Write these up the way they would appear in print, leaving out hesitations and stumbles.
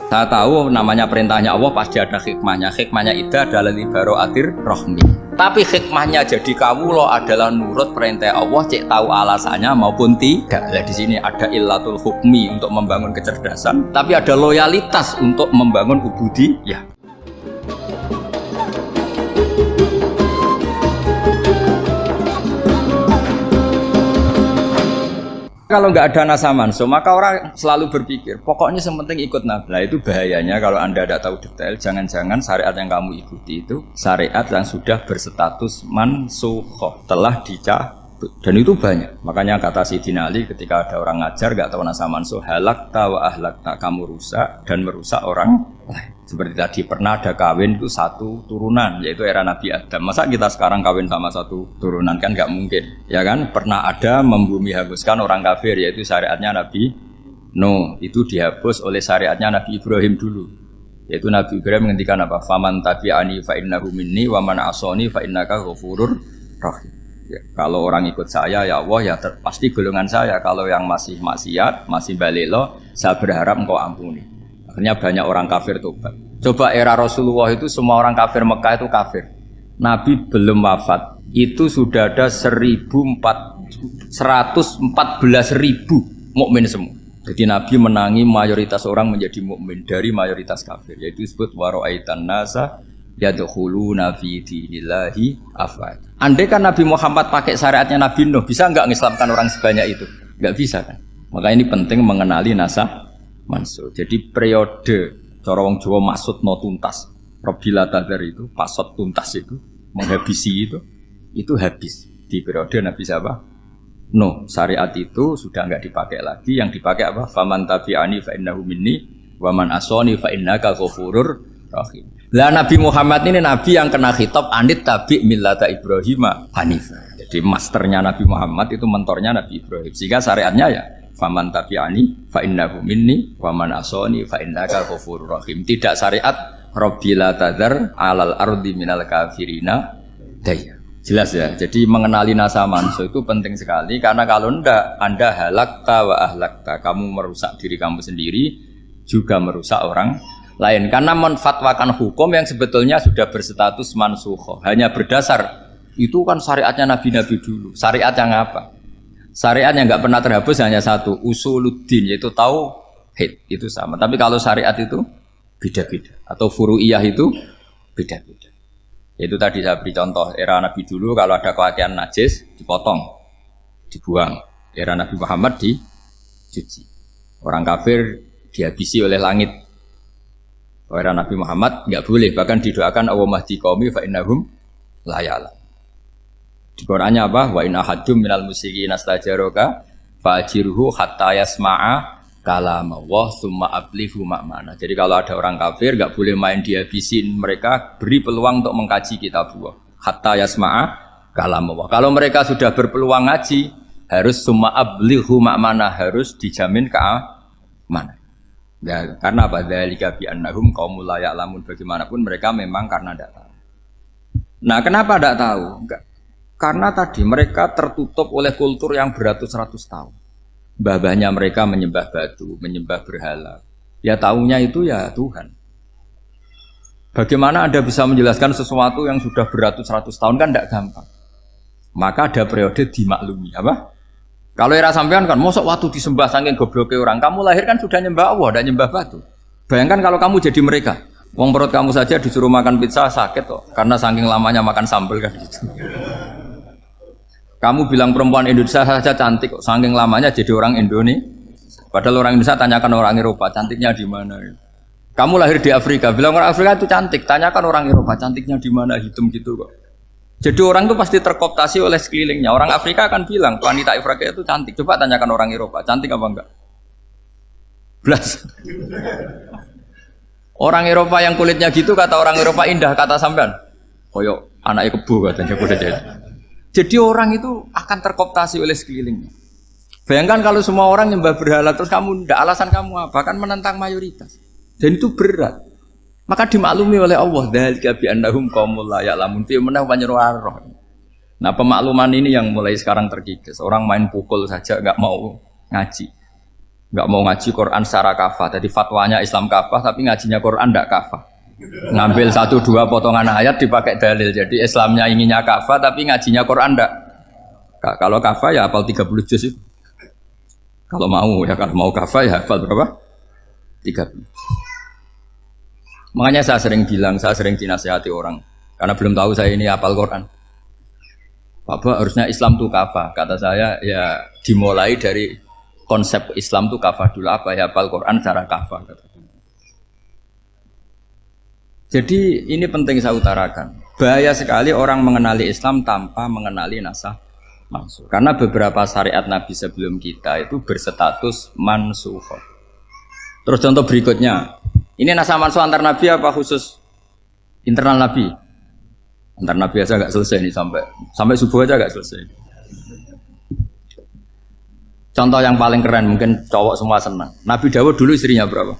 Saya tahu namanya perintahnya Allah pasti ada hikmahnya. Hikmahnya iddah adalah libaraatir rohmi. Tapi hikmahnya jadi kawula adalah nurut perintah Allah, cek tahu alasannya maupun tidak. Nah, di sini ada illatul hukmi untuk membangun kecerdasan, tapi ada loyalitas untuk membangun ubudiyah. Kalau nggak ada nasa manso, maka orang selalu berpikir, pokoknya yang penting ikut Nabi. Nah, itu bahayanya kalau Anda tidak tahu detail, jangan-jangan syariat yang kamu ikuti itu syariat yang sudah berstatus mansukhoh, telah dicabut. Dan itu banyak. Makanya kata Sayyidina Ali ketika ada orang ngajar nggak tahu nasa manso, halakta wa ahlakta, kamu rusak dan merusak orang lain. Seperti tadi pernah ada kawin itu satu turunan, yaitu era Nabi Adam. Masa kita sekarang kawin sama satu turunan, kan nggak mungkin, ya kan? Pernah ada membumi hanguskan orang kafir, yaitu syariatnya Nabi Nuh, itu dihapus oleh syariatnya Nabi Ibrahim dulu. Yaitu Nabi Ibrahim menghentikan apa? Faman tabi'ani fa innahu minni wa man asoni fa innaka ghafurur rahim. Ya, kalau orang ikut saya, ya Allah, ya pasti golongan saya. Kalau yang masih maksiat, masih balelo, saya berharap engkau ampuni. Akhirnya banyak orang kafir tobat. Coba era Rasulullah itu semua orang kafir Mekah itu kafir. Nabi belum wafat, itu sudah ada 114.000 mukmin semua. Jadi Nabi menangi mayoritas orang menjadi mukmin dari mayoritas kafir. Yaitu disebut wara'aitan nasa yadkhuluna fi dinillahi afwaj. Andai kan Nabi Muhammad pakai syariatnya Nabi Nuh, bisa enggak mengislamkan orang sebanyak itu? Enggak bisa kan? Maka ini penting mengenali nasa mansuh. Jadi periode cara wong Jawa maksud no tuntas. Robila tadar itu pasot tuntas itu menghabisi itu habis di periode Nabi siapa? No, syariat itu sudah enggak dipakai lagi. Yang dipakai apa? Faman tabi'ani fa innahu minni wa man asoni fa innaka ghafurur rahim. Lah Nabi Muhammad ini nabi yang kena khitab anit tabi' millata Ibrahim hanifah. Jadi masternya Nabi Muhammad itu mentornya Nabi Ibrahim. Sehingga syariatnya ya faman tabi'ani fa innahu minni wa man asoni fa innaka ghafurur rahim. Tidak syariat rabbila tadzar 'alal ardi minal kafirina daya. Jelas ya. Jadi mengenali nasa manso itu penting sekali karena kalau ndak Anda halakta wa ahlakta, kamu merusak diri kamu sendiri juga merusak orang lain karena menfatwakan hukum yang sebetulnya sudah berstatus mansukh. Hanya berdasar itu kan syariatnya nabi-nabi dulu. Syariat yang apa? Syariat yang nggak pernah terhapus hanya satu, usuluddin, yaitu tauhid, itu sama. Tapi kalau syariat itu beda-beda, atau furu'iyah itu beda-beda. Itu tadi saya beri contoh, era Nabi dulu kalau ada pakaian najis dipotong, dibuang. Era Nabi Muhammad dicuci. Orang kafir dihabisi oleh langit. Era Nabi Muhammad nggak boleh, bahkan didoakan Allahumma hdi qaumi fa innahum la ya'lamun. Di Qur'annya apa? Wa in ahadum minal musyrikin astajaraka fa'jirhu hatta yasma'a kalamallah tsumma ablighu ma'mana. Jadi kalau ada orang kafir enggak boleh main dihabisin, mereka beri peluang untuk mengkaji kitabullah hatta yasma'a kalamallah. Kalau mereka sudah berpeluang ngaji, harus tsumma ablighu ma'mana, harus dijamin keamanan. Ya, karena apa? Dzalika bi annahum qaumul la ya'lamun. Bagaimanapun mereka memang karena tidak tahu. Nah, kenapa tidak tahu? Enggak. Karena tadi mereka tertutup oleh kultur yang beratus-ratus tahun. Mbah-mbahnya mereka menyembah batu, menyembah berhala. Ya tahunya itu ya Tuhan. Bagaimana Anda bisa menjelaskan sesuatu yang sudah beratus-ratus tahun kan tidak gampang. Maka ada periode dimaklumi. Apa? Kalau era sampean kan, mosok waktu disembah saking gobloknya orang. Kamu lahir kan sudah nyembah Allah, tidak nyembah batu. Bayangkan kalau kamu jadi mereka. Wong perut kamu saja disuruh makan pizza sakit kok. Karena saking lamanya makan sambal kan gitu. Kamu bilang perempuan Indonesia saja cantik kok, saking lamanya jadi orang Indonesia. Padahal orang Indonesia tanyakan orang Eropa, cantiknya di mana? Kamu lahir di Afrika, bilang orang Afrika itu cantik, tanyakan orang Eropa, cantiknya di mana? Hitam gitu kok. Jadi orang itu pasti terkooptasi oleh sekelilingnya. Orang Afrika akan bilang wanita Afrika itu cantik. Coba tanyakan orang Eropa, cantik apa enggak? Belas. Orang Eropa yang kulitnya gitu kata orang Eropa indah, kata sampean. Koyok anaknya kebo katanya udah jadi. Jadi orang itu akan terkooptasi oleh sekelilingnya. Bayangkan kalau semua orang nyembah berhala terus kamu ndak, alasan kamu apa? Kan menentang mayoritas. Dan itu berat. Maka dimaklumi oleh Allah, dzalika bi annahum qaumul la ya'lamun fi manah panyeruarah. Nah, pemakluman ini yang mulai sekarang terkikis. Orang main pukul saja enggak mau ngaji. nggak mau ngaji Quran secara kafah. Jadi fatwanya Islam kafah, tapi ngajinya Quran nggak kafah. Ngambil 1-2 potongan ayat dipakai dalil. Jadi Islamnya inginnya kafah, tapi ngajinya Quran nggak. Kalau kafah ya hafal 30 juz itu. Kalau mau kafah ya hafal berapa? 30. Makanya saya sering dinasihati orang karena belum tahu saya ini hafal Quran. Bapak harusnya Islam tuh kafah. Kata saya ya dimulai dari konsep Islam tuh kafah dulu, apa ya hafal Quran secara kafah. Jadi ini penting saya utarakan. Bahaya sekali orang mengenali Islam tanpa mengenali nasah mansukh. Karena beberapa syariat Nabi sebelum kita itu berstatus mansukh. Terus contoh berikutnya, ini nasah mansukh antar Nabi apa khusus internal Nabi? Antar Nabi aja agak selesai nih sampai subuh aja agak selesai. Contoh yang paling keren mungkin cowok semua senang. Nabi Dawud dulu istrinya berapa?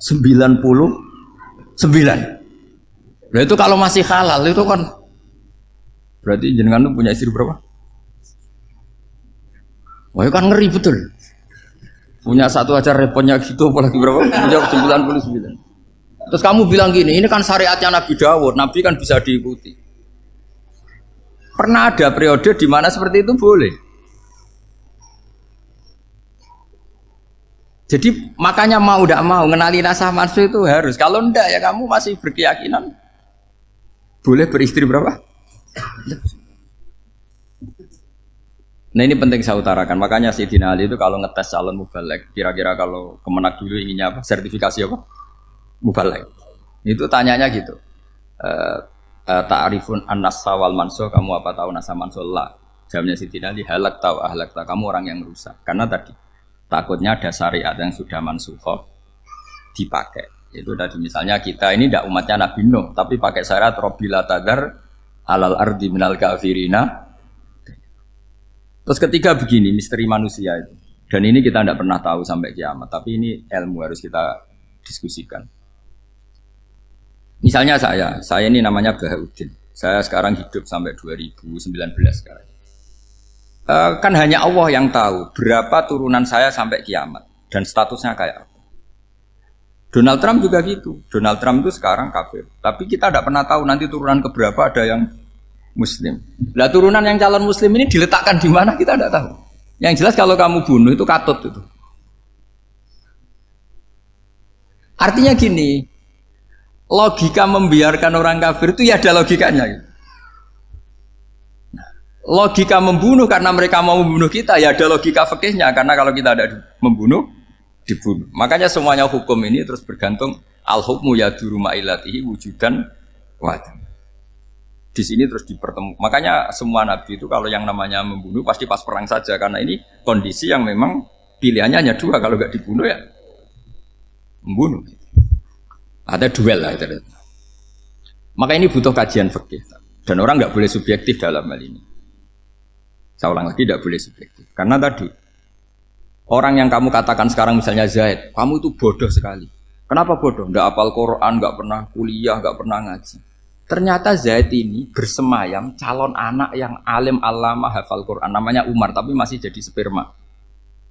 99. Nah itu kalau masih halal itu kan berarti jenengan tuh punya istri berapa? Wah itu kan ngeri betul. Punya satu aja repotnya gitu apalagi berapa? Punya 99. Terus kamu bilang gini, ini kan syariatnya Nabi Dawud, Nabi kan bisa diikuti. Pernah ada periode di mana seperti itu boleh. Jadi makanya mau tidak mau ngenali nasah mansukh itu harus. Kalau ndak ya kamu masih berkeyakinan boleh beristri berapa? Nah ini penting saya utarakan. Makanya Sayyidina Ali itu kalau ngetes calon mubalek, kira-kira kalau Kemenak dulu inginnya apa? Sertifikasi apa? Mubalek. Itu tanyanya gitu. Ta'rifun an-nasa wal mansukh, kamu apa tahu nasah mansukh? La. Jawabnya Sayyidina Ali, halak tahu ahlak tahu, kamu orang yang rusak. Karena tadi takutnya ada syariat yang sudah mansukh dipakai. Itu tadi misalnya kita ini tidak umatnya Nabi Nuh, tapi pakai syariat Robbila tadar alal ardi minal kafirina. Terus ketiga begini, misteri manusia itu. Dan ini kita tidak pernah tahu sampai kiamat, tapi ini ilmu harus kita diskusikan. Misalnya saya ini namanya Bahauddin. Saya sekarang hidup sampai 2019 sekarang. Kan hanya Allah yang tahu berapa turunan saya sampai kiamat dan statusnya kayak apa. Donald Trump juga gitu. Donald Trump itu sekarang kafir, tapi kita tidak pernah tahu nanti turunan keberapa ada yang Muslim. Lah turunan yang calon Muslim ini diletakkan di mana kita tidak tahu. Yang jelas kalau kamu bunuh itu katut itu. Artinya gini. Logika membiarkan orang kafir itu ya ada logikanya gitu. Nah, logika membunuh karena mereka mau membunuh kita ya ada logika fikihnya, karena kalau kita ada membunuh dibunuh. Makanya semuanya hukum ini terus bergantung al-hukmu yaduru ma'ilatihi wujudan wadam. Di sini terus dipertemukan. Makanya semua nabi itu kalau yang namanya membunuh pasti pas perang saja, karena ini kondisi yang memang pilihannya hanya dua, kalau nggak dibunuh ya membunuh. Ada duel lah itu. Maka ini butuh kajian fikih dan orang nggak boleh subjektif dalam hal ini. Saya ulang lagi, tidak boleh subjektif karena tadi orang yang kamu katakan sekarang misalnya Zaid, kamu itu bodoh sekali. Kenapa bodoh? Nggak hafal Quran, nggak pernah kuliah, nggak pernah ngaji. Ternyata Zaid ini bersemayam calon anak yang alim alama hafal Quran, namanya Umar, tapi masih jadi sperma.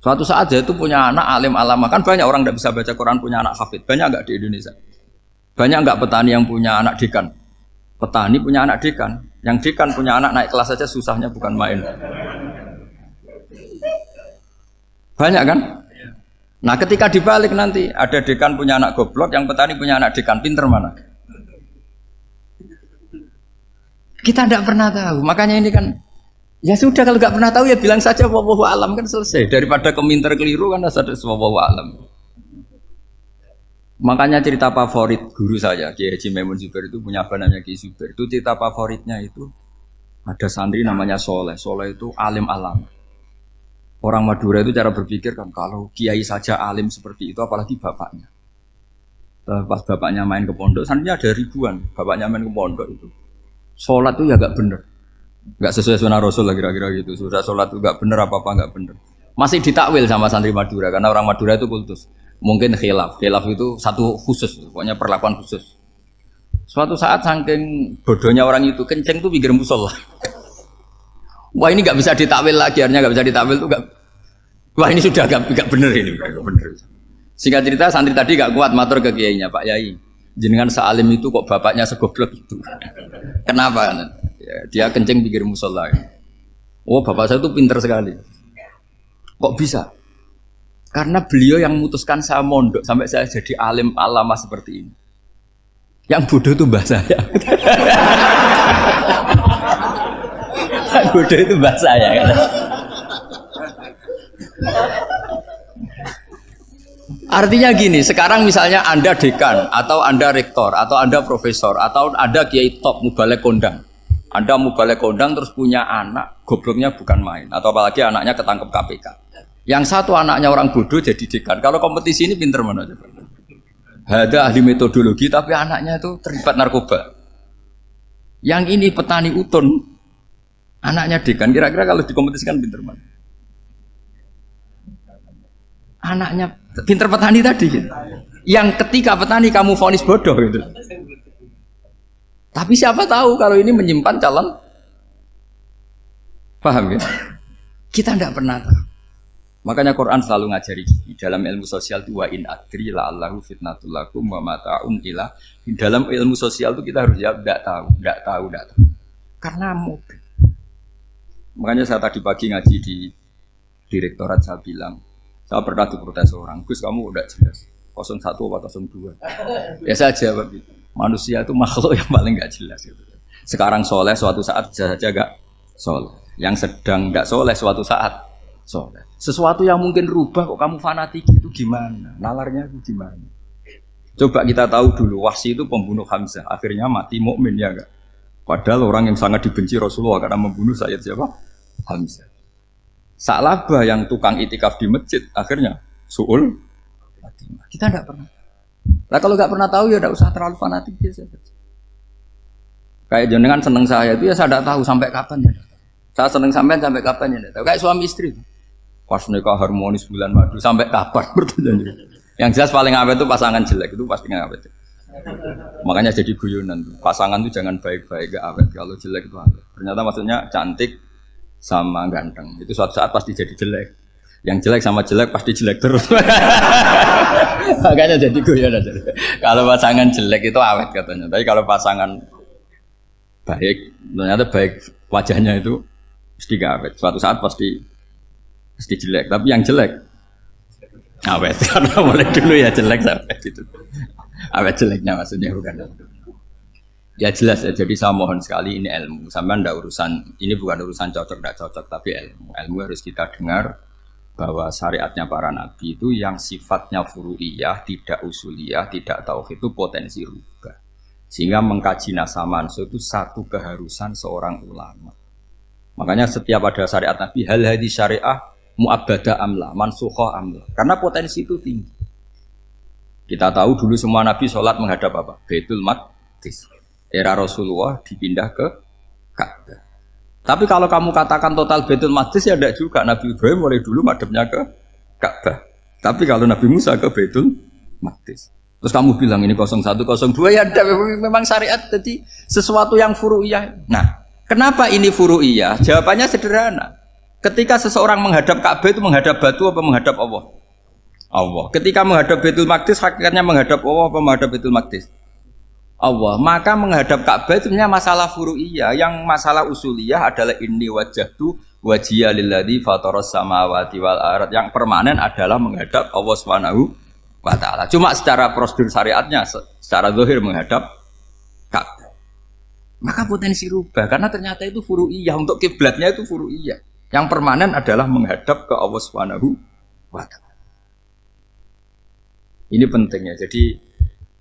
Suatu saat Zaid itu punya anak alim alama, kan banyak orang nggak bisa baca Quran punya anak hafid, banyak nggak di Indonesia? Banyak nggak petani yang punya anak dekan? Petani punya anak dekan, yang dekan punya anak naik kelas saja susahnya bukan main. Banyak kan? Nah ketika dibalik nanti ada dekan punya anak goblok, yang petani punya anak dekan, pinter mana? Kita tidak pernah tahu, makanya ini kan ya sudah, kalau nggak pernah tahu ya bilang saja wallahu alam, kan selesai. Daripada keminter keliru kan ada wallahu alam. Makanya cerita favorit guru saya Kiai Haji Maimun Zubair itu punya apa namanya Kiai Zubair. Itu cerita favoritnya itu ada santri namanya Soleh. Soleh itu alim alam. Orang Madura itu cara berpikir kan kalau kiai saja alim seperti itu apalagi bapaknya. Pas bapaknya main ke pondok, santrinya ada ribuan. Bapaknya main ke pondok itu. Sholat itu ya gak bener, gak sesuai sunnah Rasul lah kira-kira gitu. Sudah sholat itu gak bener, apa-apa gak bener. Masih ditakwil sama santri Madura karena orang Madura itu kultus. Mungkin khilaf itu satu khusus, pokoknya perlakuan khusus. Suatu saat saking bodohnya orang itu kenceng tuh pinggir musola. Wah ini gak bisa ditakwil lagi, akhirnya gak bisa ditakwil tuh gak. Wah ini sudah agak bener ini, agak bener. Singkat cerita santri tadi gak kuat matur ke kiainya, Pak Yai. Jenengan sealim itu kok bapaknya segoblok itu. Kenapa? Ya, dia kencing pikir musola. Oh bapak saya itu pinter sekali. Kok bisa? Karena beliau yang memutuskan saya mondok sampai saya jadi alim alama seperti ini. Yang bodoh itu mbah saya. Yang bodoh itu mbah saya. Artinya gini, sekarang misalnya Anda dekan, atau Anda rektor, atau Anda profesor, atau Anda kiai top mubalek kondang. Anda mubalek kondang terus punya anak, gobloknya bukan main. Atau apalagi anaknya ketangkep KPK. Yang satu anaknya orang bodoh jadi dekan. Kalau kompetisi ini pinter mana coba? Ada ahli metodologi tapi anaknya itu terlibat narkoba. Yang ini petani utun, anaknya dekan. Kira-kira kalau dikompetisikan pinter mana? Anaknya pinter petani tadi gitu. Yang ketika petani kamu vonis bodoh gitu. Tapi siapa tahu kalau ini menyimpan calon. Paham ya? Kita tidak pernah tahu. Makanya Quran selalu ngajari di dalam ilmu sosial itu wa in adri la'allahu fitnatul lakum wa mata'un ila. Di dalam ilmu sosial itu kita harus jawab tidak tahu. Karena mungkin. Makanya saya tadi pagi ngaji di direktorat saya bilang, saya pernah diprotes orang, Gus kamu udah jelas 01 atau 02. Ya saya jawab gitu. Manusia itu makhluk yang paling gak jelas gitu. Sekarang soleh suatu saat bisa saja gak soleh. Yang sedang gak soleh suatu saat soleh. Sesuatu yang mungkin rubah kok kamu fanatik itu gimana? Nalarnya itu gimana? Coba kita tahu dulu Wahsy itu pembunuh Hamzah, akhirnya mati mukmin ya enggak? Padahal orang yang sangat dibenci Rasulullah karena membunuh Sayyid siapa? Hamzah. Sa'labah yang tukang itikaf di masjid akhirnya su'ul Fatimah. Kita tidak pernah. Nah kalau nggak pernah tahu ya tidak usah terlalu fanatik biasa saja. Kayak jenengan seneng saya itu ya saya tidak tahu sampai kapan ya. Saya seneng sampai kapan ya tidak tahu. Kayak suami istri. Pas nikah harmonis bulan madu sampai kapan bertanya. Yang jelas paling awet itu pasangan jelek itu pasti nggak awet. Makanya jadi guyonan tuh. Pasangan itu jangan baik-baik gak awet. Kalau jelek itu awet. Ternyata maksudnya cantik sama ganteng. Itu suatu saat pasti jadi jelek. Yang jelek sama jelek pasti jelek terus. Makanya jadi guyonan. Kalau pasangan jelek itu awet katanya. Tapi kalau pasangan baik, ternyata baik wajahnya itu pasti gak awet. Suatu saat pasti jelek. Tapi yang jelek awet. Karena mulai dulu ya jelek sampai itu. Awet jeleknya maksudnya bukan. Ya jelas ya, jadi saya mohon sekali ini ilmu. Sampai ndak urusan, ini bukan urusan cocok tidak cocok, tapi ilmu. Ilmu harus kita dengar bahwa syariatnya para nabi itu yang sifatnya furu'iyah, tidak usuliyah, tidak tauhid itu potensi rubah. Sehingga mengkaji nasab mansukh itu satu keharusan seorang ulama. Makanya setiap ada syariat nabi, hal hadis syariah mu'abbadah amla, mansukhah amla. Karena potensi itu tinggi. Kita tahu dulu semua nabi sholat menghadap apa? Baitul Maqdis. Era Rasulullah dipindah ke Ka'bah. Tapi kalau kamu katakan total Baitul Maqdis ya tidak juga. Nabi Ibrahim mulai dulu madhabnya ke Ka'bah. Tapi kalau Nabi Musa ke Baitul Maqdis. Terus kamu bilang ini 01, 02 ya ada memang syariat jadi sesuatu yang furu'iyah. Nah, kenapa ini furu'iyah? Jawabannya sederhana. Ketika seseorang menghadap Ka'bah itu menghadap batu apa menghadap Allah? Allah. Ketika menghadap Baitul Maqdis hakikatnya menghadap Allah apa menghadap Baitul Maqdis? Allah. Maka menghadap Ka'bah itu sebenarnya masalah furu'iyah. Yang masalah usuliyah adalah inni wajjahtu wajhiya lilladzi fataras samawati wal ardh. Yang permanen adalah menghadap Allah Subhanahu wa taala. Cuma secara prosedur syariatnya secara zahir menghadap Ka'bah. Maka potensi rubah karena ternyata itu furu'iyah. Untuk kiblatnya itu furu'iyah. Yang permanen adalah menghadap ke Allah Subhanahu wa taala. Ini pentingnya. Jadi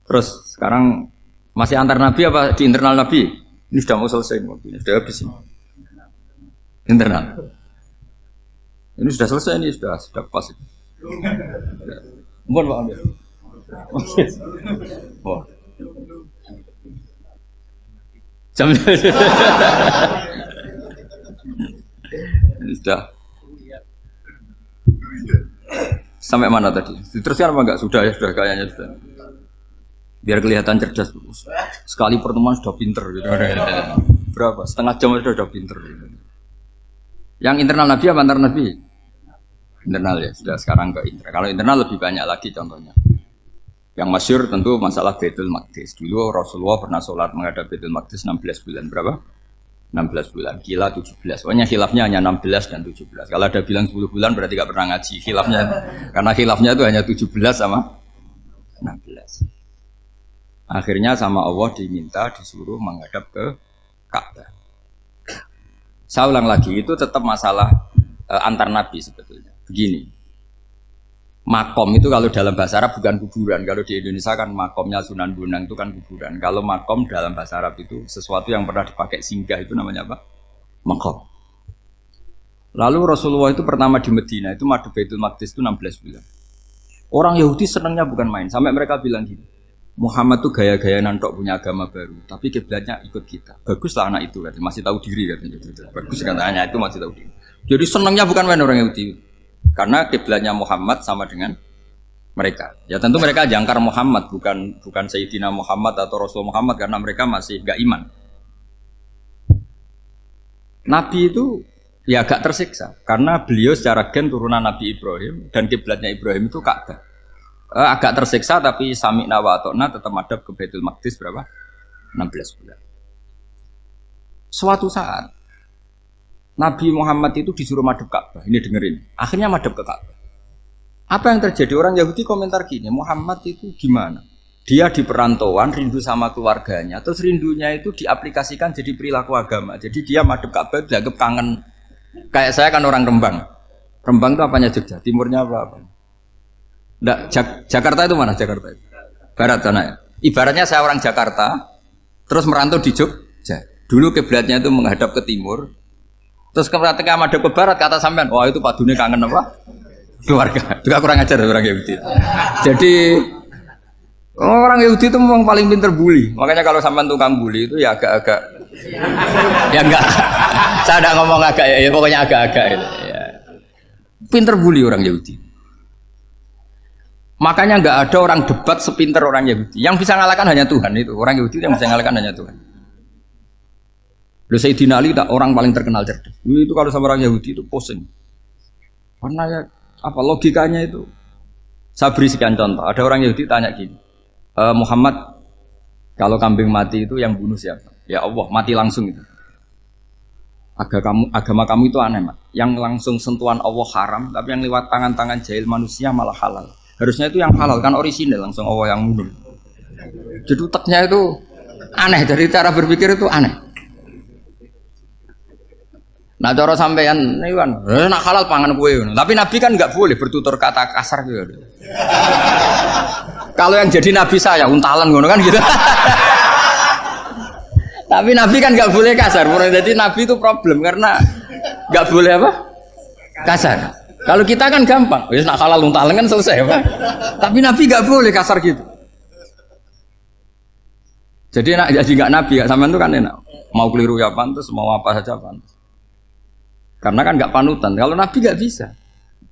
terus sekarang masih antar nabi apa di internal nabi? Ini sudah mau selesai waktunya, sudah habis ini. Internal. Ini sudah selesai ini sudah pas. Mohon Pak Amir. Oh. Jam ini sudah. Sampai mana tadi? Diteruskan apa enggak? Sudah ya, sudah kayaknya sudah. Biar kelihatan cerdas. Sekali pertemuan sudah pinter gitu. Berapa? Setengah jam sudah pinter gitu. Yang internal nabi apa antar nabi? Internal ya, sudah sekarang ke internal. Kalau internal lebih banyak lagi contohnya. Yang masyhur tentu masalah Baitul Maqdis. Dulu Rasulullah pernah sholat menghadap Baitul Maqdis 16 bulan. Berapa? 16 bulan. Kila 17. Pokoknya khilafnya hanya 16 dan 17. Kalau ada bilang 10 bulan berarti gak pernah ngaji. Khilafnya, karena khilafnya itu hanya 17 sama 16. Akhirnya sama Allah diminta disuruh menghadap ke Ka'bah. Saya ulang lagi, itu tetap masalah antar nabi sebetulnya. Begini, makom itu kalau dalam bahasa Arab bukan kuburan. Kalau di Indonesia kan makomnya Sunan Bonang itu kan kuburan. Kalau makom dalam bahasa Arab itu sesuatu yang pernah dipakai singgah, itu namanya apa? Makom. Lalu Rasulullah itu pertama di Medina itu madhep Baitul Maqdis itu 16 bulan. Orang Yahudi senangnya bukan main. Sampai mereka bilang gini, Muhammad tuh gaya-gaya nantok punya agama baru, tapi kiblatnya ikut kita. Baguslah anak itu katanya, masih tahu diri katanya. Bagus katanya itu masih tahu diri. Jadi senangnya bukan main orang Yahudi, karena kiblatnya Muhammad sama dengan mereka. Ya tentu mereka jangkar Muhammad, bukan Sayyidina Muhammad atau Rasul Muhammad, karena mereka masih gak iman. Nabi itu ya agak tersiksa, karena beliau secara gen turunan Nabi Ibrahim dan kiblatnya Ibrahim itu Ka'bah. Agak tersiksa tapi sami'na wa ata'na tetap madhab ke Baitul Maqdis berapa? 16 bulan. Suatu saat Nabi Muhammad itu disuruh madhab Ka'bah. Ini dengerin. Akhirnya madhab ke Ka'bah. Apa yang terjadi? Orang Yahudi komentar gini, Muhammad itu gimana? Dia di perantauan rindu sama keluarganya, terus rindunya itu diaplikasikan jadi perilaku agama. Jadi dia madhab Ka'bah dianggap kangen. Kayak saya kan orang Rembang. Rembang itu apanya Jogja? Timurnya apa? Nggak, Jakarta itu mana Jakarta itu? Barat sana ya. Ibaratnya saya orang Jakarta, terus merantau di Jogja. Dulu kiblatnya itu menghadap ke timur, terus ketika madhab ke barat kata sampean, wah itu padune kangen apa? Keluarga. Juga kurang ajar orang Yahudi. Jadi orang Yahudi itu memang paling pinter bully. Makanya kalau sampean tukang bully itu ya agak-agak, ya enggak. Saya tidak ngomong agak ya, pokoknya agak-agak. Ya. Pinter bully orang Yahudi. Makanya nggak ada orang debat sepinter orang Yahudi. Yang bisa ngalahkan hanya Tuhan itu. Orang Yahudi yang bisa ngalahkan hanya Tuhan. Lalu Sayyidina Ali orang paling terkenal cerdas. Itu kalau sama orang Yahudi itu pusing. Karena ya apa logikanya itu? Saya beri sekian contoh. Ada orang Yahudi tanya gini, Muhammad, kalau kambing mati itu yang bunuh siapa? Ya Allah, mati langsung itu. Agama kamu itu aneh, Mak. Yang langsung sentuhan Allah haram, tapi yang lewat tangan-tangan jahil manusia malah halal. Harusnya itu yang halal kan orisinal langsung Allah yang mundur. Jadi utaknya itu aneh, dari cara berpikir itu aneh. Nah cara sampean ini kan, nak halal pangan kue. Tapi Nabi kan nggak boleh bertutur kata kasar gitu. Kalau yang jadi Nabi saya untalan ngono kan gitu. Tapi Nabi kan nggak boleh kasar. Jadi Nabi itu problem karena nggak boleh apa? Kasar. Kalau kita kan gampang, wis nak halal untalan kan selesai, Pak. Tapi Nabi nggak boleh kasar gitu. Jadi nak jadi nggak Nabi, nggak sampean itu kan enak. Mau keliru ya pantas, mau apa saja pantas. Karena kan nggak panutan. Kalau Nabi nggak bisa.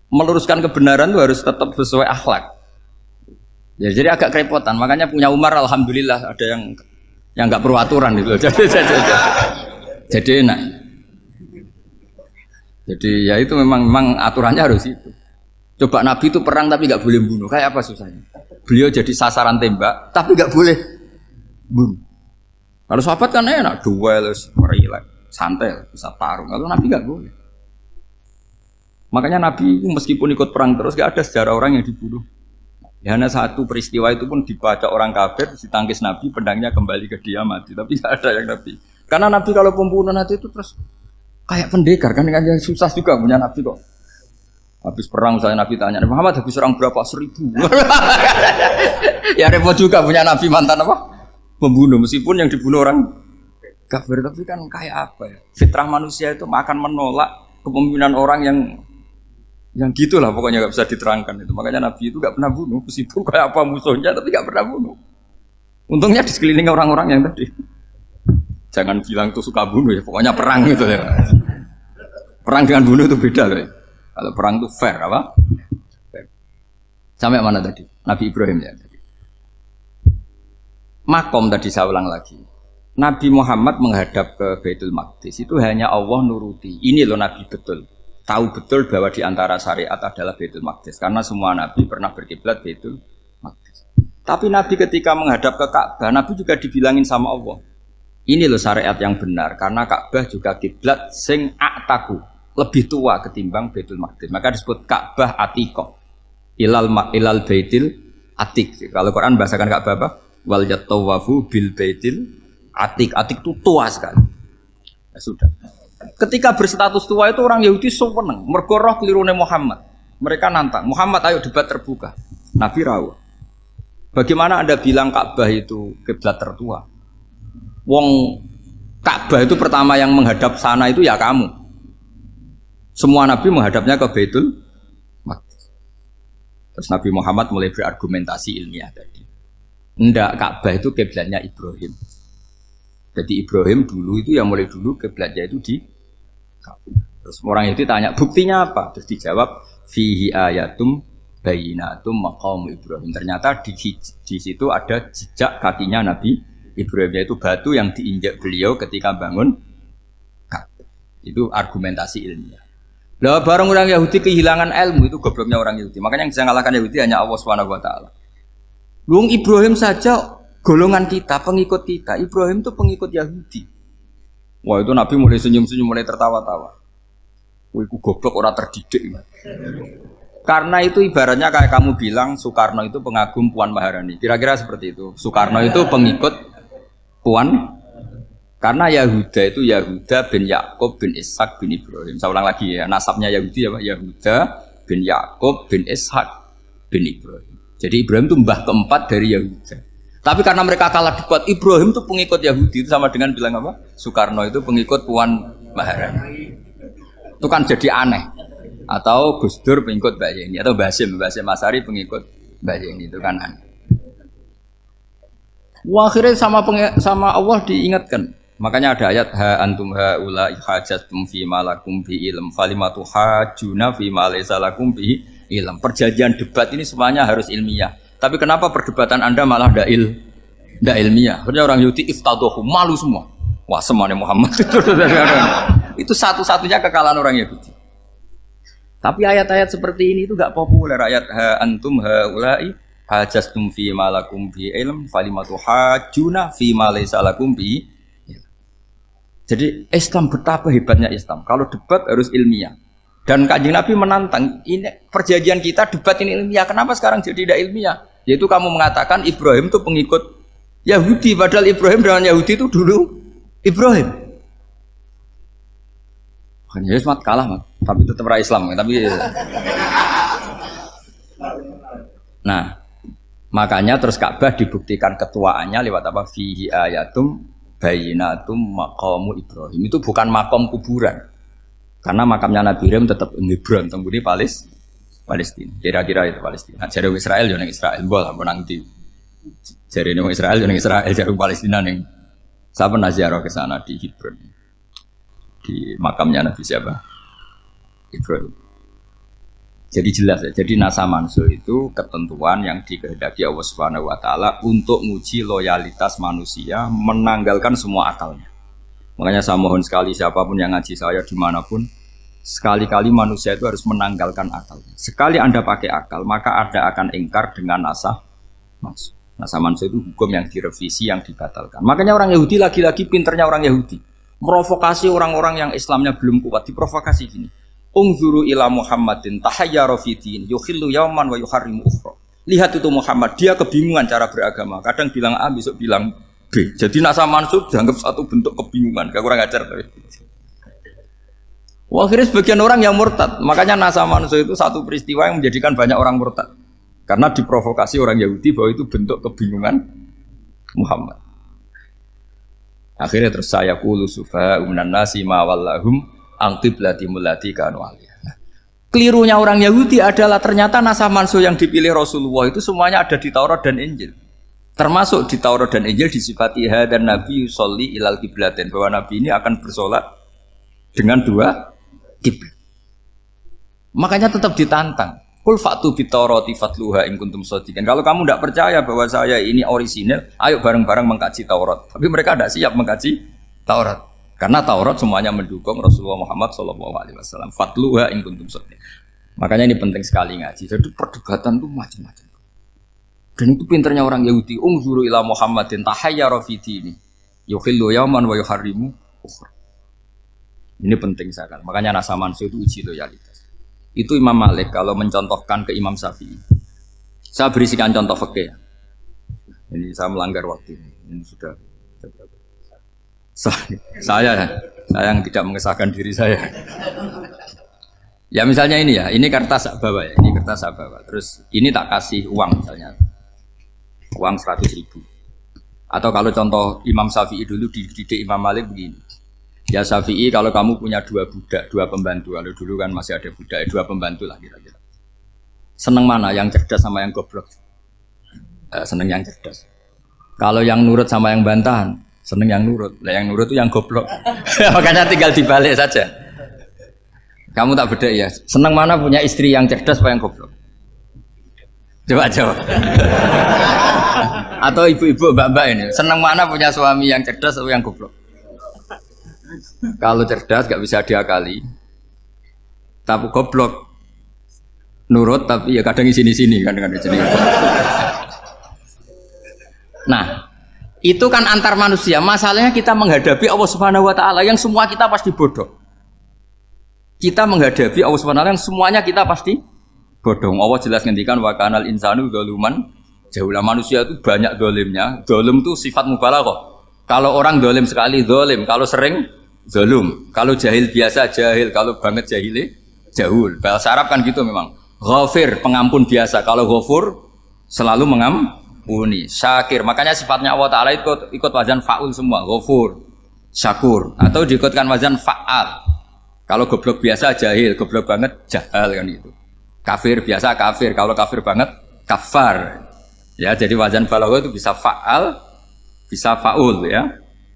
Meluruskan kebenaran itu harus tetap sesuai akhlak. Ya, jadi agak kerepotan. Makanya punya Umar, alhamdulillah ada yang nggak perlu aturan gitu. Jadi enak. Jadi ya itu memang aturannya harus itu. Coba Nabi itu perang tapi nggak boleh bunuh. Kayak apa susahnya? Beliau jadi sasaran tembak tapi nggak boleh bunuh. Kalau sahabat kan enak, duel, relax, santai, bisa tarung. Kalau Nabi nggak boleh. Makanya Nabi meskipun ikut perang terus nggak ada sejarah orang yang dibunuh. Ya, hanya satu peristiwa itu pun dibaca orang kafir, ditangkis Nabi, pedangnya kembali ke dia mati. Tapi nggak ada yang Nabi. Karena Nabi kalau pembunuh nanti itu terus kayak pendekar kan susah juga punya Nabi kok. Habis perang saya Nabi tanya, Muhammad habis perang berapa? 1000. Ya repot juga punya Nabi mantan apa? Pembunuh, meskipun yang dibunuh orang kafir, tapi kan kayak apa ya? Fitrah manusia itu akan menolak kepemimpinan orang yang gitulah pokoknya nggak bisa diterangkan itu. Makanya Nabi itu nggak pernah bunuh, meskipun kayak apa musuhnya tapi nggak pernah bunuh. Untungnya di sekeliling orang-orang yang tadi. Jangan bilang tuh suka bunuh ya, pokoknya perang gitu ya. Perang dengan bunuh itu beda loh ya. Kalau perang itu fair apa? Fair. Sampai mana tadi? Nabi Ibrahim ya tadi. Makom tadi saya ulang lagi. Nabi Muhammad menghadap ke Baitul Maqdis itu hanya Allah nuruti. Ini loh Nabi betul. tahu betul bahwa di antara syariat adalah Baitul Maqdis karena semua nabi pernah berkiblat Baitul Maqdis. Tapi nabi ketika menghadap ke Ka'bah, nabi juga dibilangin sama Allah. Ini loh syariat yang benar karena Ka'bah juga kiblat sing a'taku, lebih tua ketimbang Baitul Maqdis. Maka disebut Ka'bah Atiqah. Ilal Baitil Atiq. Kalau Quran bahasakan Ka'bah apa? Wal yatawafu bil Baitil Atiq. Atiq itu tua sekali. Ya sudah. Ketika berstatus tua itu orang Yahudi seneng, mergo roh kelirune Muhammad. Mereka nantang, Muhammad ayo debat terbuka. Nabi rawuh. Bagaimana Anda bilang Ka'bah itu kiblat tertua? Wong Ka'bah itu pertama yang menghadap sana itu ya kamu. Semua nabi menghadapnya ke Baitul Maqdis. Terus Nabi Muhammad mulai berargumentasi ilmiah tadi. Enggak, Ka'bah itu kiblatnya Ibrahim. Jadi Ibrahim dulu itu yang mulai dulu kiblatnya itu di Ka'bah. Terus orang itu tanya buktinya apa? Terus dijawab fihi ayatum bayinatum maqam Ibrahim. Ternyata di situ ada jejak kakinya Nabi Ibrahim, yaitu batu yang diinjak beliau ketika bangun Ka'bah. Itu argumentasi ilmiah. Lah bareng orang Yahudi kehilangan ilmu, itu gobloknya orang Yahudi. Makanya yang bisa mengalahkan Yahudi hanya Allah Subhanahu wa taala. Luang Ibrahim saja golongan kita, pengikut kita. Ibrahim itu pengikut Yahudi. Wah itu Nabi mulai senyum-senyum, mulai tertawa-tawa. Wah itu goblok, orang terdidik. Karena itu ibaratnya kayak kamu bilang Soekarno itu pengagum Puan Maharani. Kira-kira seperti itu. Soekarno itu pengikut Puan. Karena Yahuda itu Yahuda bin Yakub bin Ishak bin Ibrahim. Saya ulang lagi ya, nasabnya Yahudi ya Pak. Yahuda bin Yakub bin Ishak bin Ibrahim. Jadi Ibrahim itu mbah keempat dari Yahuda. Tapi karena mereka kalah debat, Ibrahim itu pengikut Yahudi, itu sama dengan bilang apa? Soekarno itu pengikut Puan Maharani. Itu kan jadi aneh. Atau Gus Dur pengikut Mbak Yeni, atau Basim Asari pengikut Mbak Yeni, itu kan aneh. Wah, akhirnya sama Allah diingatkan. Makanya ada ayat ha antum haula hajjatum fi malakum bi ilm falimatu hajuna fi ma laysa lakum bi ilm. Perjanjian debat ini semuanya harus ilmiah. Tapi kenapa perdebatan Anda malah ndak ilmiah? Akhirnya orang Yahudi iftadohu, malu semua. Wah, semuanya Muhammad itu satu-satunya kekalahan orang Yahudi. Tapi ayat-ayat seperti ini itu enggak populer. Ayat ha antum haula'i hajastum fi malakum bi ilm falimatu hajuna fi ma laysa lakum bi. Jadi Islam betapa hebatnya Islam. Kalau debat harus ilmiah. Dan Kanjeng Nabi menantang, ini perjanjian kita debat ini ilmiah. Kenapa sekarang jadi tidak ilmiah? Yaitu kamu mengatakan Ibrahim itu pengikut Yahudi, padahal Ibrahim dengan Yahudi itu dulu Ibrahim. Makanya Yesus kalah, tapi tetap ra Islam. Tapi nah, makanya terus Ka'bah dibuktikan ketuaannya lewat apa? Fihi ayatum bayinatum maqamu Ibrahim. Itu bukan makom kuburan. Karena makamnya Nabi Ibrahim tetap Hebron, tembuti Palestina. Kira-kira itu Palestina. Jare Israel yo ning Israel, mbok lah nang ndi. Jare ning Israel yo ning Israel, jare Palestina ning. Saya pernah ziarah ke sana di Hebron. Di makamnya Nabi siapa? Ibrahim. Jadi jelas ya. Jadi nasa mansuh itu ketentuan yang dikehendaki Allah Subhanahu wa taala untuk menguji loyalitas manusia, menanggalkan semua akalnya. Makanya saya mohon sekali siapapun yang ngaji saya dimanapun, sekali-kali manusia itu harus menanggalkan akal. Sekali Anda pakai akal, maka Anda akan ingkar dengan nasa mansuh. Nasa mansuh itu hukum yang direvisi, yang dibatalkan. Makanya orang Yahudi lagi-lagi pinternya orang Yahudi. Merovokasi orang-orang yang Islamnya belum kuat, diprovokasi gini. Ungzuru ila Muhammadin tahayyara fi din yukhillu yawman wa yuharrimu ukhra. Lihat itu Muhammad, dia kebingungan cara beragama. Kadang bilang A, besok bilang B. Jadi nasa mansuh dianggap satu bentuk kebingungan. Gak kurang ajar. Wah, akhirnya sebagian orang yang murtad. Makanya nasa mansuh itu satu peristiwa yang menjadikan banyak orang murtad. Karena diprovokasi orang Yahudi bahwa itu bentuk kebingungan Muhammad. Akhirnya terus saya qulu sufaha'u minan nasi ma wallahum an qiblatimul lati kanu 'alaiha. Kelirunya orang Yahudi adalah ternyata nasa mansuh yang dipilih Rasulullah itu semuanya ada di Taurat dan Injil. Termasuk di Taurat dan Injil disifati dan Nabi yusolli ilal qiblatin, bahwa Nabi ini akan bersolat dengan dua kiblat. Makanya tetap ditantang. Qul fa'tu bitaurati fatluha in kuntum shadiqin. Kalau kamu tidak percaya bahwa saya ini orisinal, ayo bareng-bareng mengkaji Taurat. Tapi mereka tidak siap mengkaji Taurat. Karena Taurat semuanya mendukung Rasulullah Muhammad SAW. Fatluha in kuntum shadiqin. Makanya ini penting sekali ngaji. Jadi perdebatan itu macam-macam. Dan itu pinternya orang Yahudi. Ungzuru ila Muhammadin tahayyara fi dini. Yukhillu yawman wa yuharrimu ukhra. Ini penting sekali. Makanya Nasa Mansur itu uji loyalitas. Itu Imam Malik kalau mencontohkan ke Imam Syafi'i. Saya berisikan contoh fikih. Ini saya melanggar waktu. Ini sudah saya yang tidak mengesahkan diri saya. Ya misalnya ini ya, ini kertas saya bawa ya, ini kertas saya bawa. Terus ini tak kasih uang misalnya, uang 100.000. Atau kalau contoh Imam Syafi'i dulu dididik Imam Malik begini. Ya Syafi'i kalau kamu punya 2 budak, 2 pembantu, kalau dulu kan masih ada budak, 2 pembantu lah kira-kira. Seneng mana, yang cerdas sama yang goblok? Seneng yang cerdas. Kalau yang nurut sama yang bantahan, seneng yang nurut. Lah yang nurut itu yang goblok. Makanya tinggal dibalik saja. Kamu tak beda ya. Seneng mana punya istri yang cerdas apa yang goblok? Coba jawab. Atau ibu-ibu mbak-mbak ini, seneng mana punya suami yang cerdas atau yang goblok? Kalau cerdas gak bisa diakali. Tapi goblok nurut tapi ya kadang di sini-sini kan dengan sini. Nah, itu kan antar manusia. Masalahnya kita menghadapi Allah Subhanahu wa taala yang semua kita pasti bodoh. Kita menghadapi Allah Subhanahu wa taala yang semuanya kita pasti bodoh. Allah jelas ngendikan wa kanal insanu dzaluman jauhlah. Manusia itu banyak dolimnya. Dolim itu sifat mubalaghah. Kalau orang dolim sekali dolim, kalau sering zalum, kalau jahil biasa jahil, kalau banget jahile jahul. Bahasa Arab kan gitu memang. Ghafir pengampun biasa, kalau ghafur selalu mengampuni. Syakir, makanya sifatnya Allah Ta'ala ikut wazan fa'ul semua. Ghafur, syakur, atau diikutkan wazan fa'al. Kalau goblok biasa jahil, goblok banget jahal kan gitu. Kafir biasa kafir, kalau kafir banget kafar. Ya, jadi wazan balagha itu bisa fa'al, bisa fa'ul ya.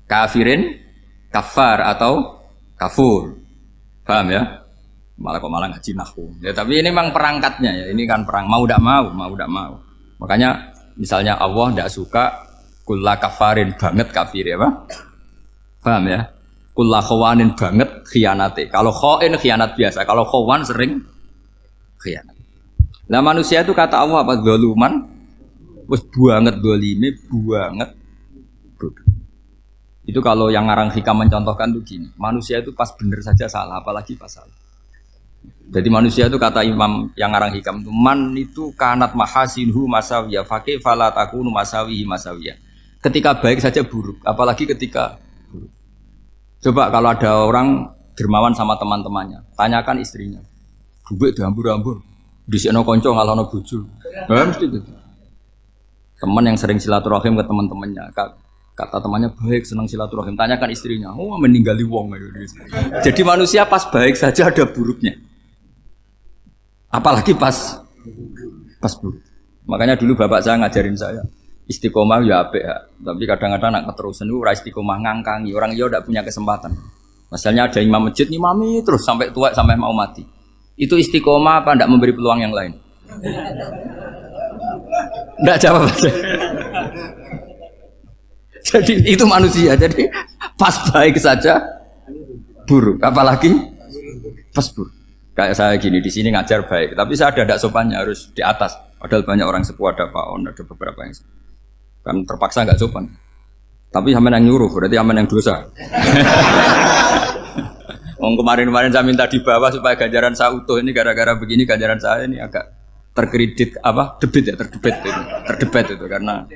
Kafirin, kafar atau kafur. Paham ya? Malah ngaji nahwu. Ya tapi ini memang perangkatnya ya. Ini kan perang mau tidak mau. Makanya misalnya Allah tidak suka kulla kafarin banget kafir ya, Pak. Paham ya? Kulla khawanin banget khianate. Kalau khain khianat biasa, kalau khawan sering khianat. Lah manusia itu kata Allah apa? Zaluman. Wis banget dolime, banget bodoh. Itu kalau yang ngarang hikam mencontohkan tuh gini. Manusia itu pas bener saja salah, apalagi pas salah. Jadi manusia itu kata Imam yang ngarang hikam itu man itu kanat mahasinhu masawiyah fakih fala takunu masawihi masawiyah. Ketika baik saja buruk, apalagi ketika buruk. Coba kalau ada orang dermawan sama teman-temannya, tanyakan istrinya. Duit diambur-ambur, disikno kanca ngalono bojo. Mesti itu. Teman yang sering silaturahim ke teman-temannya, kata temannya baik, senang silaturahim, tanyakan istrinya. Oh, meninggali wong. Jadi manusia pas baik saja ada buruknya. Apalagi pas buruk. Makanya dulu bapak saya ngajarin saya istiqomah ya apik ya. Tapi kadang-kadang nak keterusan itu ora istiqomah ngangkangi. Orang dia tidak punya kesempatan. Misalnya ada imam masjid imami terus sampai tua sampai mau mati. Itu istiqomah apa tidak memberi peluang yang lain? Tidak jawab aja. Jadi itu manusia. Jadi pas baik saja buruk. Apalagi pas buruk. Kayak saya gini di sini ngajar baik, tapi saya ada tidak sopannya harus di atas. Padahal banyak orang sepuh ada Pak On, ada beberapa yang kan terpaksa nggak sopan. Tapi sampean yang nyuruh, berarti sampean yang dosa. Kemarin-kemarin saya minta di bawah supaya ganjaran saya utuh ini gara-gara begini ganjaran saya ini agak terkredit apa terdebat itu karena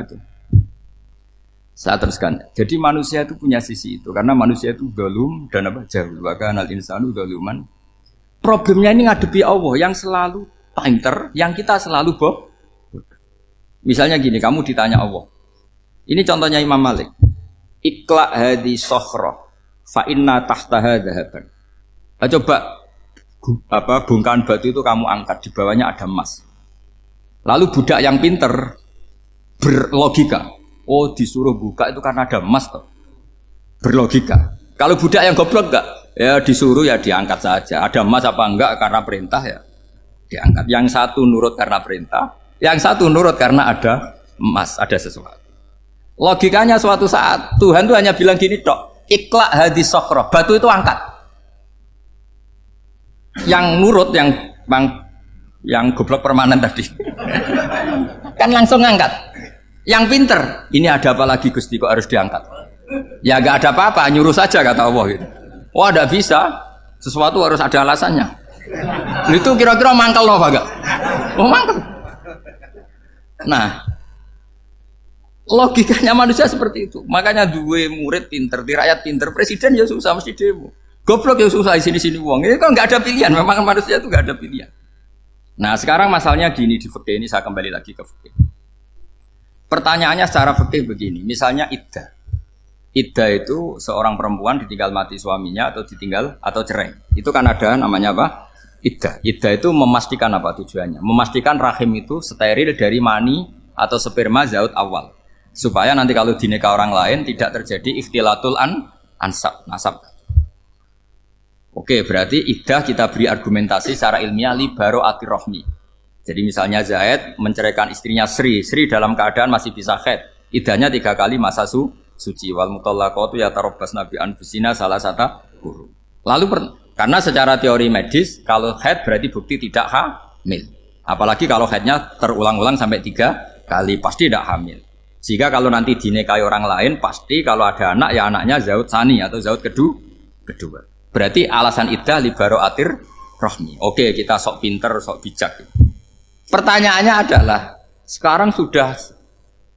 itu. Saya teruskan. Jadi manusia itu punya sisi itu karena manusia itu dzalum dan apa jahil. Wa kanal insanu dzaluman. Problemnya ini ngadepi Allah yang selalu pinter, yang kita selalu bohong. Misalnya gini, kamu ditanya Allah. Ini contohnya Imam Malik. Ikla hadi sokhra fa inna tahtaha dhahaban. Coba bongkahan batu itu kamu angkat, di bawahnya ada emas. Lalu budak yang pinter berlogika, oh disuruh buka itu karena ada emas toh. Berlogika. Kalau budak yang goblok enggak, ya disuruh ya diangkat saja. Ada emas apa enggak karena perintah ya diangkat. Yang satu nurut karena perintah, yang satu nurut karena ada emas, ada sesuatu. Logikanya suatu saat Tuhan tuh hanya bilang gini tok. Ikla hadis sokro, batu itu angkat. Yang nurut yang goblok permanen tadi. Kan langsung ngangkat. Yang pinter, ini ada apa lagi Gusti kok harus diangkat? Ya gak ada apa-apa, nyuruh saja kata Allah gitu. Wah, tidak bisa. Sesuatu harus ada alasannya. Itu kira-kira mangkel loh, Pak? Oh, mangkel. Nah, logikanya manusia seperti itu. Makanya dua murid pinter, di rakyat pinter, presiden ya susah mesti demo. Goblok ya susah di sini uang. Ini kan nggak ada pilihan. Memang manusia itu nggak ada pilihan. Nah, sekarang masalahnya gini di fikih ini, saya kembali lagi ke fikih. Pertanyaannya secara fikih begini, misalnya iddah. Iddah itu seorang perempuan ditinggal mati suaminya atau ditinggal atau cerai. Itu kan ada namanya apa? Iddah. Iddah itu memastikan apa tujuannya? Memastikan rahim itu steril dari mani atau sperma zaut awal. Supaya nanti kalau dinikah orang lain tidak terjadi ikhtilatul nasab. Oke, berarti iddah kita beri argumentasi secara ilmiah li baro'atir rohmi. Jadi misalnya Zaid menceraikan istrinya Sri dalam keadaan masih bisa haid. Iddahnya 3 kali masa suci. Wal mutallaqatu yatarabbasna bi anfusina salah satu guru. Lalu karena secara teori medis kalau haid berarti bukti tidak hamil. Apalagi kalau haidnya terulang-ulang sampai 3 kali pasti tidak hamil. Sehingga kalau nanti dinikahi orang lain pasti kalau ada anak ya anaknya zaud sani atau zaud kedua. Berarti alasan iddah li baro'atir rohmi. Oke, kita sok pinter, sok bijak. Pertanyaannya adalah sekarang sudah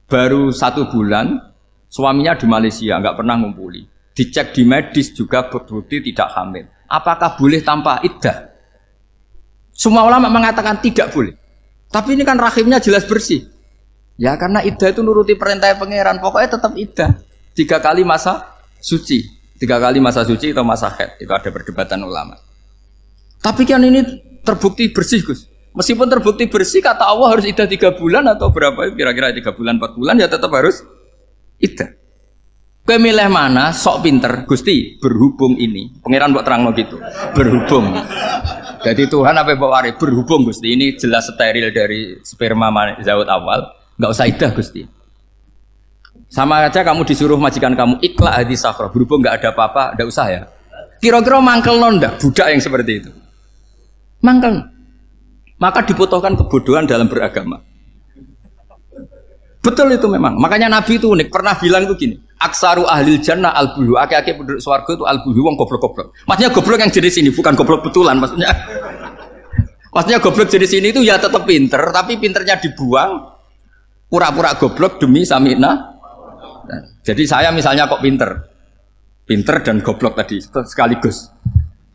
baru 1 bulan suaminya di Malaysia nggak pernah ngumpuli, dicek di medis juga berbukti tidak hamil. Apakah boleh tanpa iddah? Semua ulama mengatakan tidak boleh. Tapi ini kan rahimnya jelas bersih. Ya karena iddah itu nuruti perintah pangeran, pokoknya tetap iddah. 3 kali masa suci, 3 kali masa suci atau masa haid. Itu ada perdebatan ulama. Tapi kan ini terbukti bersih, Gus. Meskipun terbukti bersih, kata Allah harus iddah 3 bulan atau berapa? Kira-kira 3 bulan, 4 bulan ya tetap harus iddah. Kowe milih mana? Sok pinter, Gusti. Berhubung ini, pangeran mbok terangno gitu. Berhubung. Jadi Tuhan apa mbok wari? Berhubung Gusti. Ini jelas steril dari sperma zaut awal. Enggak usah iddah Gusti. Sama aja kamu disuruh majikan kamu ikla hadis sakhra. Berhubung enggak ada apa-apa, enggak usah ya. Kira-kira mangkel ndak budak yang seperti itu? Mangkel. Maka dibutuhkan kebodohan dalam beragama. Betul itu memang. Makanya Nabi itu unik. Pernah bilang itu gini. Aksaru ahlil jannah al-bulhu. Aki-aki penduduk swarga itu al-bulhu. Wong goblok-goblok. Maksudnya goblok yang jenis ini. Bukan goblok betulan. Maksudnya goblok jenis ini itu ya tetap pinter. Tapi pinternya dibuang. Pura-pura goblok demi samina. Jadi saya misalnya kok pinter. Pinter dan goblok tadi. Sekaligus.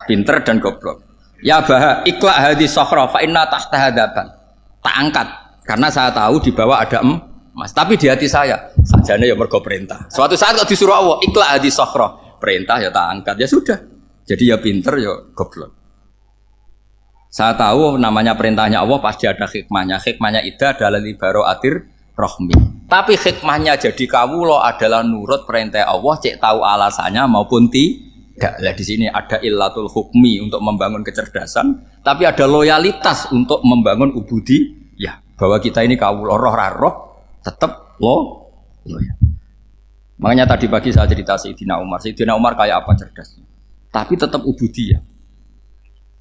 Pinter dan goblok. Ya bah, ikla hadis sokhra fa inna tahta hadaban. Tak angkat karena saya tahu di bawah ada emas. Tapi di hati saya sajane ya mergo perintah. Suatu saat kok disuruh Allah ikla hadis sokhra, perintah ya tak angkat ya sudah. Jadi ya pinter ya goblok. Saya tahu namanya perintahnya Allah pasti ada hikmahnya. Hikmahnya iddah adalah li baro'atir rohmi. Tapi hikmahnya jadi kawula adalah nurut perintah Allah, cek tahu alasannya maupun tidak. Lah di sini ada illatul hukmi untuk membangun kecerdasan, tapi ada loyalitas untuk membangun ubudi. Ya, bahwa kita ini kawula roh tetap loyal. Makanya tadi pagi saya cerita Sayyidina Umar. Sayyidina Umar kayak apa cerdasnya? Tapi tetap ubudi ya.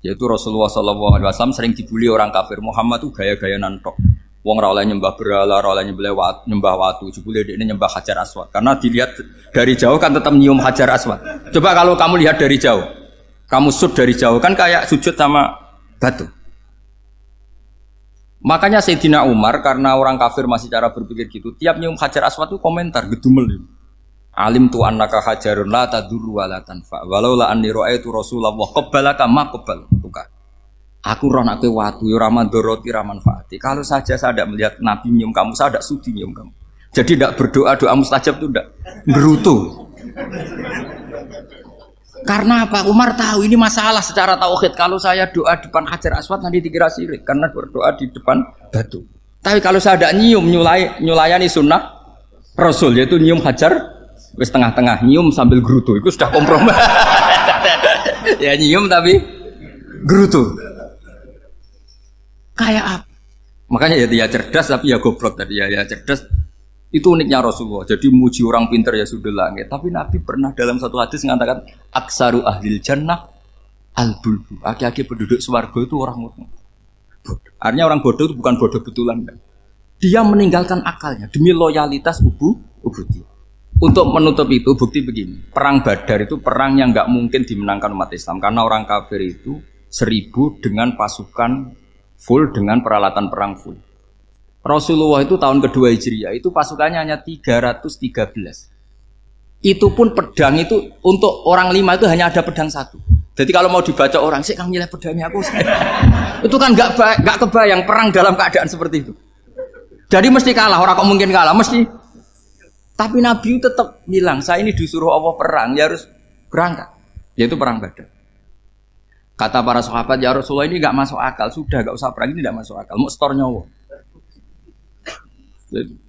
Yaitu Rasulullah SAW sering dibully orang kafir. Muhammad tuh gaya-gaya nantok. Wong ora oleh nyembah berhala, ora oleh nyembah watu, jebule ini nyembah Hajar Aswad. Karena dilihat dari jauh kan tetap nyium Hajar Aswad. Coba kalau kamu lihat dari jauh, kamu sujud dari jauh kan kayak sujud sama batu. Makanya Sayyidina Umar karena orang kafir masih cara berpikir gitu, tiap nyium Hajar Aswad itu komentar gedumel. Alim tu annaka hajarun la tadurru wa la tanfa. Walau la anni ra'aitu Rasulullah qabbalaka ma qabbal. Aku roh nak watu, raman doroti, raman faati. Kalau saja saya tidak melihat Nabi nyium kamu, saya tidak sudi nyium kamu. Jadi tidak berdoa, doa mustajab itu tidak gerutu. Karena apa? Umar tahu ini masalah secara tauhid. Kalau saya doa di depan Hajar Aswad nanti dikira syirik karena berdoa di depan batu. Tapi kalau saya tidak nyium, nyulayani sunnah Rasul, yaitu nyium Hajar, wis tengah-tengah nyium sambil gerutu, itu sudah kompromi. Ya nyium tapi gerutu. Kayak apa? Makanya ya cerdas tapi ya goblok tadi ya cerdas Itu uniknya Rasulullah. Jadi muji orang pinter ya sudah langit. Tapi Nabi pernah dalam satu hadis mengatakan aksaru ahlil jannah al-bulbu. Aki-aki penduduk swarga itu orang bodoh. Artinya orang bodoh itu bukan bodoh betulan. Kan? Dia meninggalkan akalnya demi loyalitas ubudiyah. Untuk menutup itu bukti begini. Perang Badar itu perang yang nggak mungkin dimenangkan umat Islam karena orang kafir itu 1000 dengan pasukan full dengan peralatan perang full. Rasulullah itu tahun kedua Hijriah itu pasukannya hanya 313. Itu pun pedang itu untuk orang 5 itu hanya ada pedang 1. Jadi kalau mau dibaca orang sih, kamu nyileh pedangnya aku. Itu kan nggak kebayang perang dalam keadaan seperti itu. Jadi mesti kalah, orang kok mungkin kalah mesti. Tapi Nabi tetap bilang, saya ini disuruh Allah perang, ya harus berangkat. Yaitu perang Badar. Kata para sahabat, ya Rasulullah ini nggak masuk akal, sudah nggak usah perang ini nggak masuk akal, mau setor nyawa.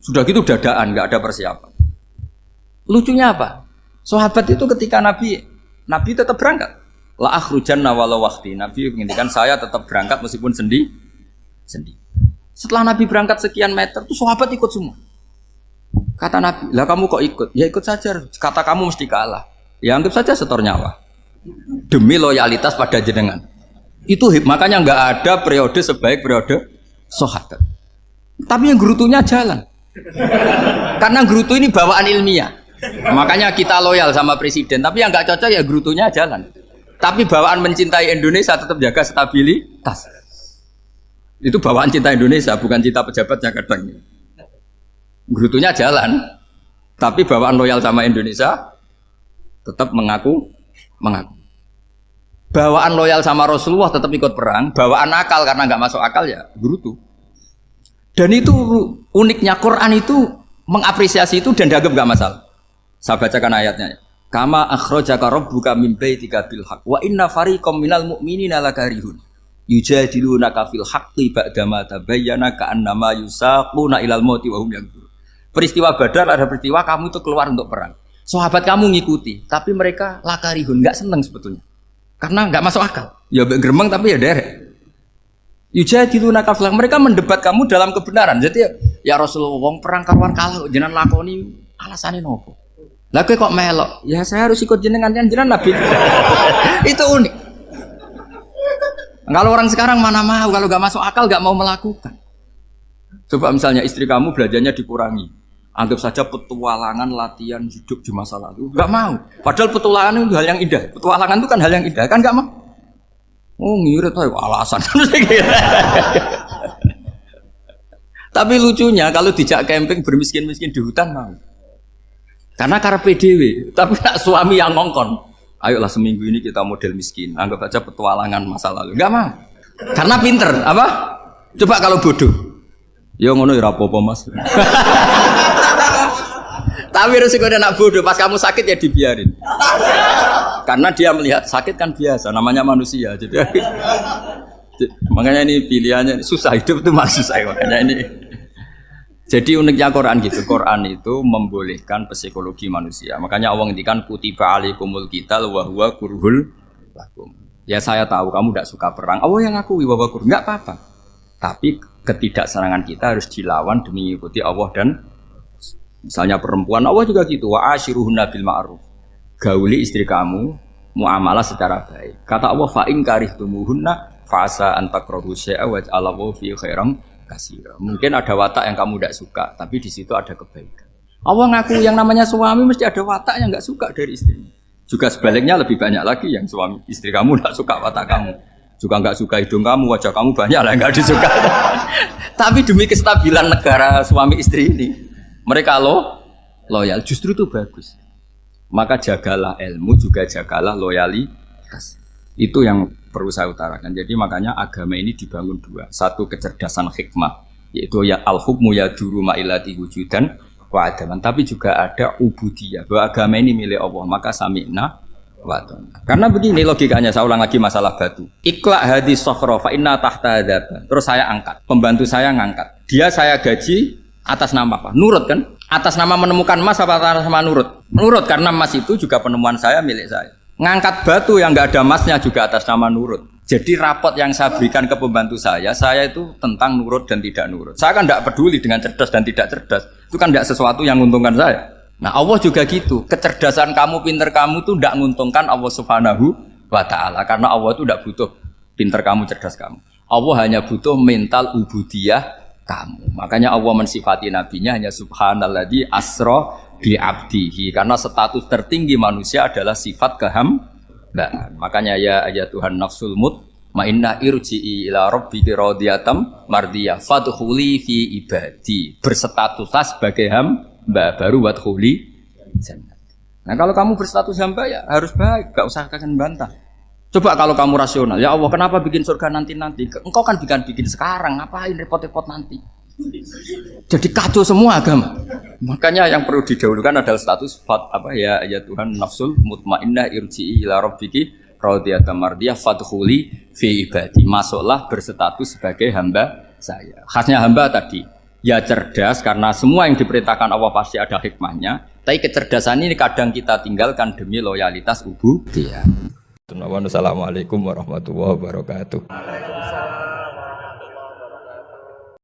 Sudah gitu dadaan, nggak ada persiapan. Lucunya apa? Sahabat itu ketika Nabi tetap berangkat. La akhrujanna walau waqti. Nabi menginginkan saya tetap berangkat meskipun sendi. Setelah Nabi berangkat sekian meter, tuh sahabat ikut semua. Kata Nabi, lah kamu kok ikut? Ya ikut saja. Kata kamu mesti kalah. Ya anggap saja setor nyawa. Demi loyalitas pada jenengan. Itu makanya nggak ada periode sebaik periode sahabat. Tapi yang gerutunya jalan. Karena gerutu ini bawaan ilmiah. Makanya kita loyal sama presiden. Tapi yang nggak cocok ya gerutunya jalan. Tapi bawaan mencintai Indonesia tetap jaga stabilitas. Itu bawaan cinta Indonesia, bukan cinta pejabatnya kadang. Gerutunya jalan. Tapi bawaan loyal sama Indonesia tetap mengaku. Bawaan loyal sama Rasulullah tetap ikut perang. Bawaan akal karena nggak masuk akal ya gerutu. Dan itu uniknya Quran itu mengapresiasi itu dan dianggap gak masalah. Saya bacakan ayatnya. Kama akhrajaka rabbuka min baitika bil haqq wa inna fariqam minal mu'minina lakarihun yujadilunaka fil haqqi ba'dama tabayyana ka'annama yusaquna ilal mauti wa hum yanzurun. Peristiwa Badar ada peristiwa kamu itu keluar untuk perang. Sahabat kamu ngikuti, tapi mereka lakarihun, enggak senang sebetulnya. Karena enggak masuk akal. Ya geremeng tapi ya derek. Yujadilunaka fil haqq, mereka mendebat kamu dalam kebenaran. Jadi ya Rasulullah wong perang karuan kalah jenengan lakoni alasane nopo? Lah kowe kok melok? Ya saya harus ikut jenengan Nabi. Itu unik. Kalau orang sekarang mana mau, kalau gak masuk akal gak mau melakukan. Coba misalnya istri kamu belajarnya dikurangi. Anggap saja petualangan latihan hidup di masa lalu. Gak mau. Padahal petualangan itu hal yang indah. Petualangan itu kan hal yang indah, kan gak mau. Oh ngirit aja alasan. Tapi lucunya kalau dijak camping bermiskin-miskin di hutan mau. Karena karpe dhewe, tapi nak suami yang ngongkon. Ayolah seminggu ini kita model miskin. Anggap aja petualangan masa lalu. Enggak mau. Karena pinter, apa? Coba kalau bodoh. Ya ngono ya apa-apa Mas. Tapi resikonya nak bodoh, pas kamu sakit ya dibiarin. Karena dia melihat sakit kan biasa, namanya manusia. Jadi makanya ini pilihannya susah, hidup itu masih susah makanya ini. Jadi uniknya Quran gitu, Quran itu membolehkan psikologi manusia. Makanya Allah ngendikan kutiba alaikumul qital wa huwa kurhul lakum. Ya saya tahu kamu tidak suka perang. Allah yang ngakui wa huwa kurhul, enggak apa-apa. Tapi ketidaksenangan kita harus dilawan demi mengikuti Allah dan misalnya perempuan Allah juga gitu, wa ashiruhunna bil ma'ruf. Gauli istri kamu muamalah secara baik. Kata Allah fa in karihtumuhunna fa asa an takrahu syai'a wa ja'alallahu fi khairan kasira. Mungkin ada watak yang kamu tidak suka, tapi di situ ada kebaikan. Allah ngaku yang namanya suami mesti ada watak yang nggak suka dari istrinya. Juga sebaliknya lebih banyak lagi yang suami istri kamu tidak suka watak kamu. Juga nggak suka hidung kamu, wajah kamu banyak lah nggak disuka. Tapi demi kestabilan negara suami istri ini, mereka loyal. Justru itu bagus. Maka jagalah ilmu, juga jagalah loyalitas. Itu yang perlu saya utarakan. Jadi makanya agama ini dibangun dua. Satu kecerdasan hikmah, yaitu ya al-hukmu ya duru ma'ilati wujudan wa adaman. Tapi juga ada ubudiyah, bahwa agama ini milik Allah. Maka sami'na wa ata'na. Karena begini logikanya, saya ulang lagi masalah batu. Ikla hadis sokhro fa inna tahta adaba. Terus saya angkat, pembantu saya ngangkat. Dia saya gaji atas nama apa? Nurut kan? Atas nama menemukan emas apa atas nama nurut? Nurut, karena emas itu juga penemuan saya, milik saya. Ngangkat batu yang nggak ada emasnya juga atas nama nurut. Jadi rapot yang saya berikan ke pembantu saya itu tentang nurut dan tidak nurut. Saya kan tidak peduli dengan cerdas dan tidak cerdas. Itu kan tidak sesuatu yang menguntungkan saya. Nah Allah juga gitu. Kecerdasan kamu, pinter kamu itu tidak menguntungkan Allah Subhanahu wa Ta'ala. Karena Allah itu tidak butuh pinter kamu, cerdas kamu. Allah hanya butuh mental ubudiyah kamu. Makanya Allah mensifati nabinya hanya subhanalladzi asra bi abdihi. Karena status tertinggi manusia adalah sifat kehambaan. Makanya ya Tuhan nafsul mutmainnah irji'i ila rabbiki radhiyatam mardiyah fadkhuli fi ibadi. Berstatuslah sebagai hamba baru wadkhuli jannah. Nah kalau kamu berstatus hamba ya harus baik, gak usah kalian bantah. Coba kalau kamu rasional, ya Allah kenapa bikin surga nanti-nanti? Engkau kan bikin sekarang, ngapain repot-repot nanti? Jadi kacau semua agama. Makanya yang perlu didahulukan adalah status ya Tuhan nafsul mutmainnah irji'i ila rabbiki radhiyatam mardiyah fadkhuli fi ibadi. Masuklah berstatus sebagai hamba saya. Khasnya hamba tadi, ya cerdas karena semua yang diperintahkan Allah pasti ada hikmahnya. Tapi kecerdasan ini kadang kita tinggalkan demi loyalitas ubudiyah. Assalamualaikum warahmatullahi wabarakatuh.